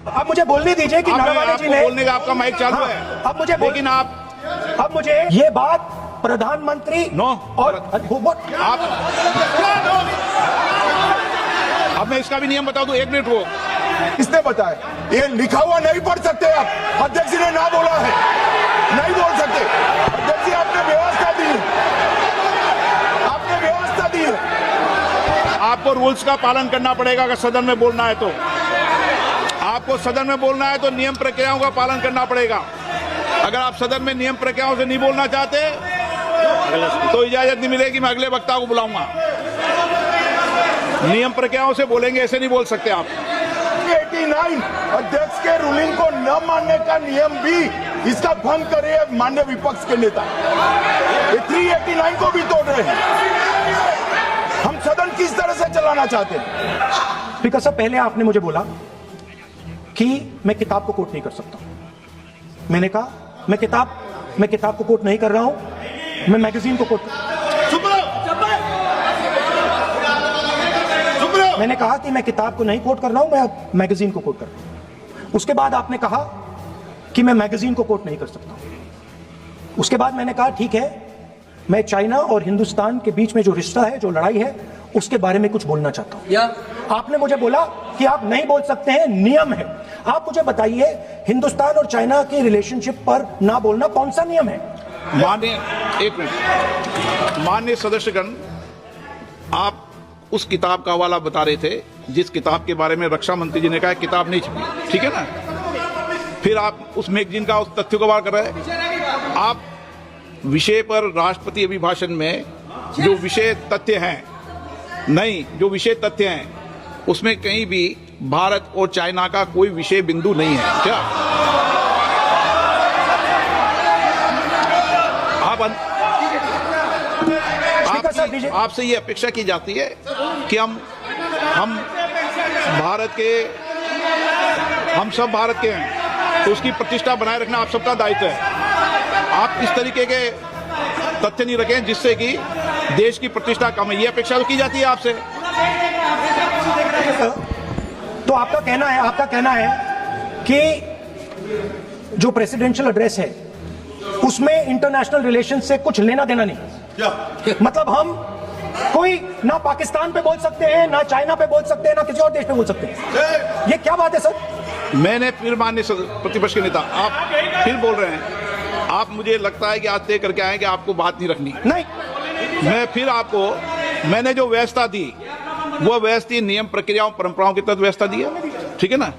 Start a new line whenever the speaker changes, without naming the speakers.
अब मुझे बोलने दीजिए कि नारावाने जी ने
बोलने का आपका माइक चालू है।
अब मुझे
लेकिन आप
अब मुझे ये बात प्रधानमंत्री
नो
और
आप अब मैं इसका भी नियम बता दूं, 1 मिनट वो
किसने बताया? ये लिखा हुआ नहीं पढ़ सकते आप। अध्यक्ष जी ने ना बोला है, नहीं बोल सकते। अध्यक्ष जी आपने व्यवस्था दी, आपने व्यवस्था दी है।
आपको रूल्स का पालन करना पड़ेगा। अगर सदन में बोलना है तो आपको सदन में बोलना है तो नियम प्रक्रियाओं का पालन करना पड़ेगा। अगर आप सदन में नियम प्रक्रियाओं से नहीं बोलना चाहते तो इजाजत नहीं मिलेगी, मैं अगले वक्ता को बुलाऊंगा। नियम प्रक्रियाओं से बोलेंगे, ऐसे नहीं बोल सकते आप।
89 अध्यक्ष के रूलिंग को न मानने का नियम भी इसका भंग करे माननीय विपक्ष के नेता। ये 389 को भी तोड़ रहे हैं। हम सदन किस तरह से चलाना चाहते हैं?
स्पीकर साहब, पहले आपने मुझे बोला कि मैं किताब को कोट नहीं कर सकता। मैंने कहा मैं किताब को कोट नहीं कर रहा हूं, मैं मैगजीन को कोट। मैंने कहा कि मैं किताब को नहीं कोट कर रहा हूं, मैं मैगजीन को कोट कर रहा हूं। उसके बाद आपने कहा कि मैं मैगजीन को कोट नहीं कर सकता। उसके बाद मैंने कहा ठीक है, मैं चाइना और हिंदुस्तान के बीच में जो रिश्ता है, जो लड़ाई है, उसके बारे में कुछ बोलना चाहता हूं। आपने मुझे बोला कि आप नहीं बोल सकते हैं, नियम है। आप मुझे बताइए, हिंदुस्तान और चाइना की रिलेशनशिप पर ना बोलना कौन सा नियम है?
माननीय सदस्यगण, आप उस किताब का हवाला बता रहे थे जिस किताब के बारे में रक्षा मंत्री जी ने कहा किताब नहीं छपी, ठीक है ना। फिर आप उस मैगजीन का उस तथ्य को बार कर रहे हैं। आप विषय पर राष्ट्रपति अभिभाषण में जो विषय तथ्य हैं, जो विषय तथ्य हैं उसमें कहीं भी भारत और चाइना का कोई विषय बिंदु नहीं है क्या? आपसे ये अपेक्षा की जाती है कि हम सब भारत के हैं, तो उसकी प्रतिष्ठा बनाए रखना आप सबका दायित्व है। आप इस तरीके के तथ्य नहीं रखें जिससे कि देश की प्रतिष्ठा कम है, ये अपेक्षा तो की जाती है आपसे।
तो आपका कहना है कि जो प्रेसिडेंशियल एड्रेस है उसमें इंटरनेशनल रिलेशन से कुछ लेना देना नहीं। मतलब हम कोई ना पाकिस्तान पे बोल सकते हैं, ना चाइना पे बोल सकते हैं, ना किसी और देश पे बोल सकते हैं। ये क्या बात है सर? मैंने
फिर माननीय प्रतिपक्ष के नेता, आप फिर बोल रहे हैं। आप, मुझे लगता है कि आज तय करके आए कि आपको बात नहीं रखनी।
नहीं,
मैंने जो व्यवस्था दी वो व्यवस्था नियम प्रक्रियाओं परंपराओं के तहत व्यवस्था दी है, ठीक है ना।